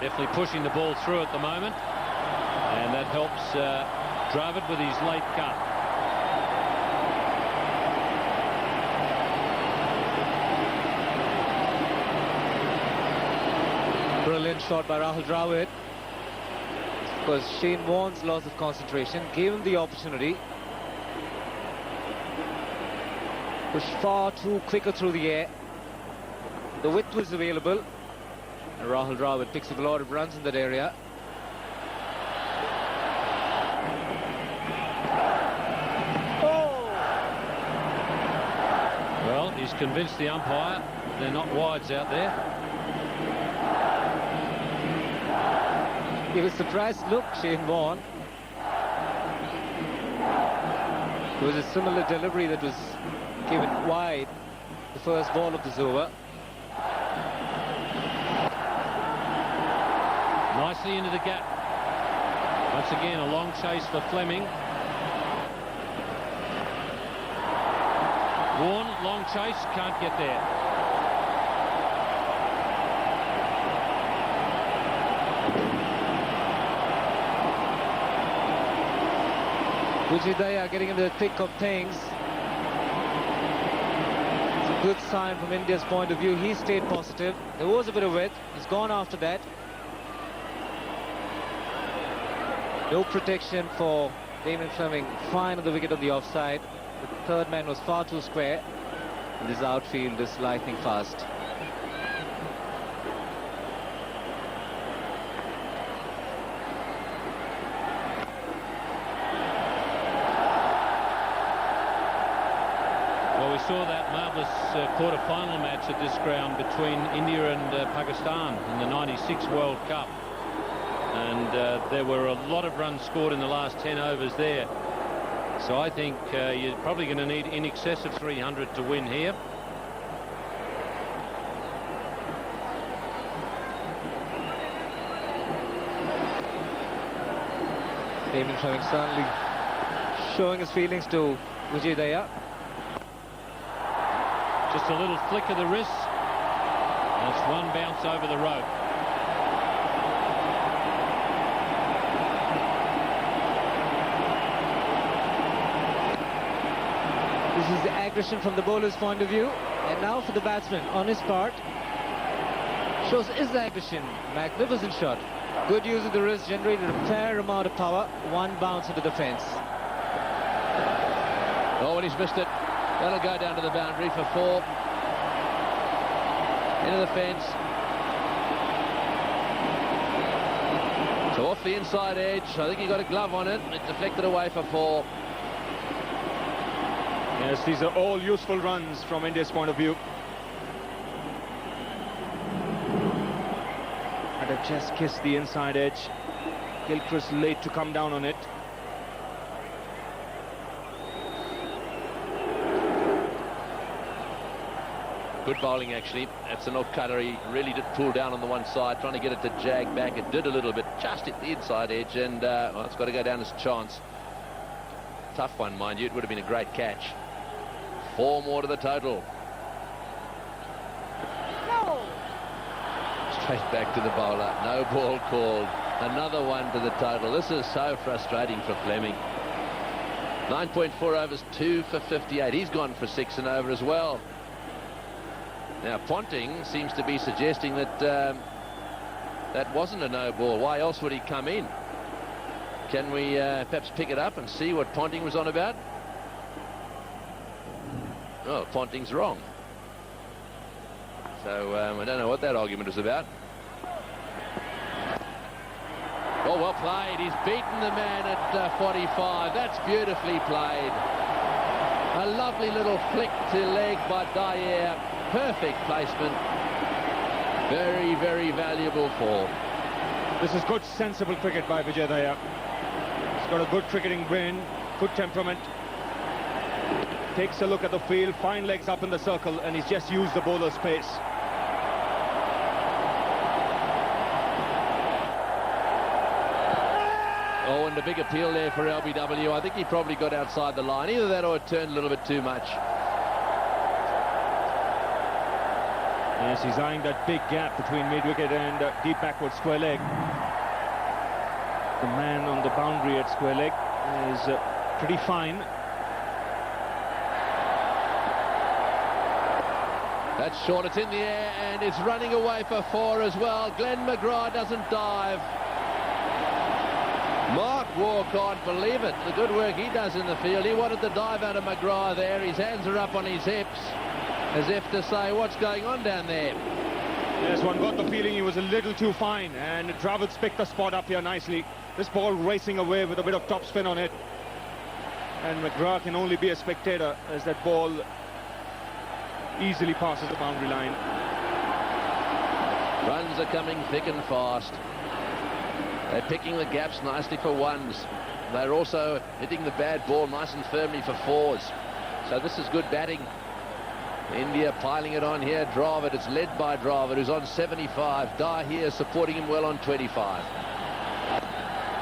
Definitely pushing the ball through at the moment, and that helps Dravid with his late cut. Brilliant shot by Rahul Dravid, because Shane Warne's loss of concentration gave him the opportunity. Pushed far too quicker through the air. The width was available, and Rahul Dravid picks up a lot of runs in that area. Oh! Well, he's convinced the umpire they're not wides out there. He was surprised look, Shane Warne. There was a similar delivery that was given wide the first ball of this over. Nicely into the gap. Once again, a long chase for Fleming. Warne, long chase, can't get there. Vijay Dahiya getting into the thick of things. It's a good sign from India's point of view. He stayed positive. There was a bit of width. He's gone after that. No protection for Damon Fleming. Fine on the wicket on the offside. The third man was far too square. And this outfield is lightning fast. Well, we saw that marvellous quarter-final match at this ground between India and Pakistan in the '96 World Cup. And there were a lot of runs scored in the last 10 overs there. So I think you're probably going to need in excess of 300 to win here. Damon Fleming certainly showing his feelings to Vijay Dahiya. Just a little flick of the wrist. And it's one bounce over the rope. This is the aggression from the bowler's point of view. And now for the batsman on his part. Shows his aggression. Magnificent shot. Good use of the wrist, generated a fair amount of power. One bounce into the fence. Oh, and he's missed it. That'll go down to the boundary for 4. Into the fence. So off the inside edge. I think he got a glove on it. It deflected away for 4. Yes, these are all useful runs from India's point of view. And have just kissed the inside edge. Gilchrist late to come down on it. Good bowling, actually. That's an off-cutter. He really did pull down on the one side, trying to get it to jag back. It did a little bit, just hit the inside edge, and well, it's got to go down as a chance. Tough one, mind you. It would have been a great catch. 4 more to the total. No. Straight back to the bowler. No ball called. Another one to the total. This is so frustrating for Fleming. 9.4 overs, 2 for 58. He's gone for 6 and over as well. Now Ponting seems to be suggesting that that wasn't a no ball. Why else would he come in? Can we perhaps pick it up and see what Ponting was on about? Oh, Ponting's wrong. So I don't know what that argument was about. Oh, well played. He's beaten the man at 45. That's beautifully played. A lovely little flick to leg by Dahiya. Perfect placement. Very, very valuable for. This is good, sensible cricket by Vijay Dahiya. He's got a good cricketing brain, good temperament. Takes a look at the field, fine legs up in the circle, and he's just used the bowler's pace. Oh, and a big appeal there for LBW. I think he probably got outside the line. Either that or it turned a little bit too much. Yes, he's eyeing that big gap between mid-wicket and deep backward square leg. The man on the boundary at square leg is pretty fine. That's short, it's in the air, and it's running away for 4 as well. Glenn McGrath doesn't dive. Mark Waugh can't believe it, the good work he does in the field. He wanted the dive out of McGrath there. His hands are up on his hips, as if to say, what's going on down there? Yes, one got the feeling he was a little too fine, and Dravid's picked the spot up here nicely. This ball racing away with a bit of topspin on it. And McGrath can only be a spectator as that ball easily passes the boundary line. Runs are coming thick and fast. They're picking the gaps nicely for 1s. They're also hitting the bad ball nice and firmly for 4s. So this is good batting. India piling it on here. Dravid, it's led by Dravid, who's on 75. Dahiya supporting him well on 25.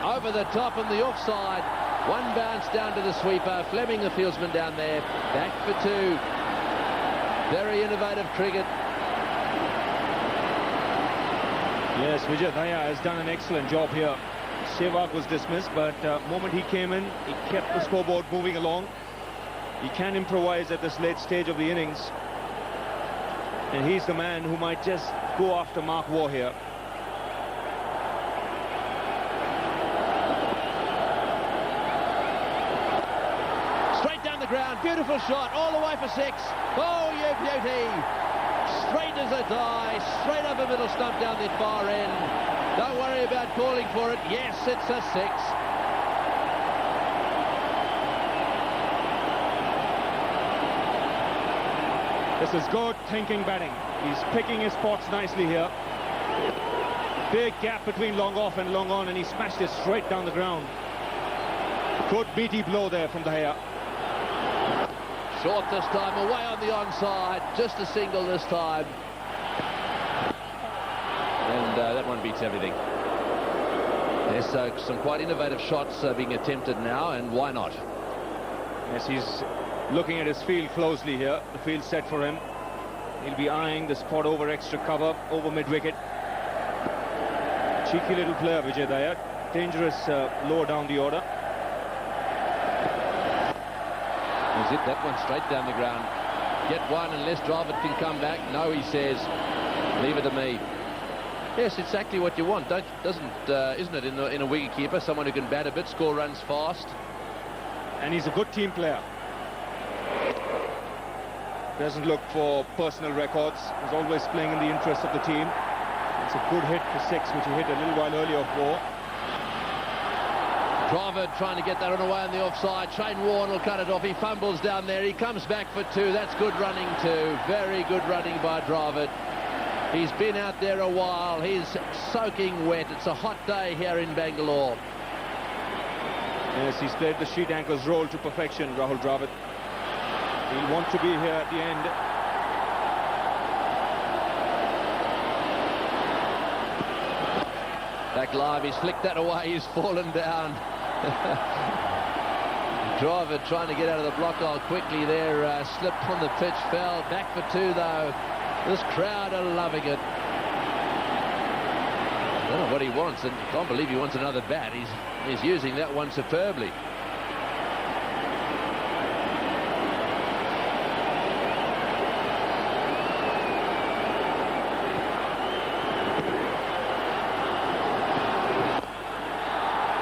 Over the top and the offside. 1 bounce down to the sweeper. Fleming, the fieldsman down there. Back for 2. Very innovative cricket. Yes, Vijay has done an excellent job here. Sehwag was dismissed, but the moment he came in, he kept the scoreboard moving along. He can improvise at this late stage of the innings. And he's the man who might just go after Mark Waugh here. Straight down the ground, beautiful shot, all the way for 6. Oh, you beauty! Straight as a die, straight up a middle stump down the far end. Don't worry about calling for it. Yes, it's a 6. This is good thinking batting. He's picking his spots nicely here. Big gap between long off and long on, and he smashed it straight down the ground. Good meaty blow there from Dahiya. Short this time, away on the onside. Just a single this time. And that one beats everything. There's some quite innovative shots being attempted now, and why not? Yes, he's looking at his field closely here. The field's set for him. He'll be eyeing the spot over extra cover, over mid-wicket. Cheeky little player, Vijay Dahiya. Dangerous lower down the order. He's hit that one straight down the ground. Get one unless Dravid can come back. No, he says. Leave it to me. Yes, exactly what you want. Isn't it, in a wicket-keeper? Someone who can bat a bit, score runs fast. And he's a good team player. Doesn't look for personal records. He's always playing in the interest of the team. It's a good hit for 6, which he hit a little while earlier off Waugh. Dravid trying to get that on away on the offside. Shane Warne will cut it off. He fumbles down there. He comes back for 2. That's good running too. Very good running by Dravid. He's been out there a while. He's soaking wet. It's a hot day here in Bangalore. Yes, he's played the sheet anchor's role to perfection, Rahul Dravid. He'll want to be here at the end. Back live, he's flicked that away, he's fallen down. Dravid trying to get out of the block hole quickly there, slipped on the pitch, fell. Back for 2 though. This crowd are loving it. I don't know what he wants, and I can't believe he wants another bat. He's using that one superbly.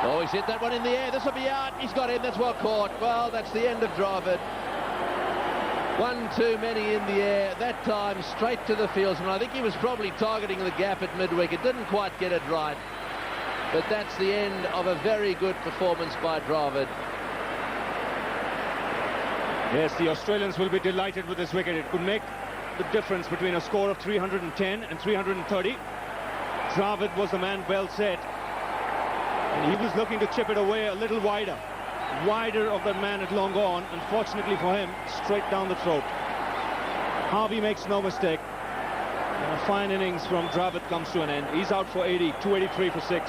Oh, he's hit that one in the air. This will be out. He's got him. That's well caught. Well, that's the end of Dravid. 1 too many in the air. That time straight to the fieldsman. I think he was probably targeting the gap at mid-wicket. Didn't quite get it right. But that's the end of a very good performance by Dravid. Yes, the Australians will be delighted with this wicket. It could make the difference between a score of 310 and 330. Dravid was the man well set. And he was looking to chip it away a little wider of that man at long on. Unfortunately for him, straight down the throat. Harvey makes no mistake. And a fine innings from Dravid comes to an end. He's out for 80, 283 for 6.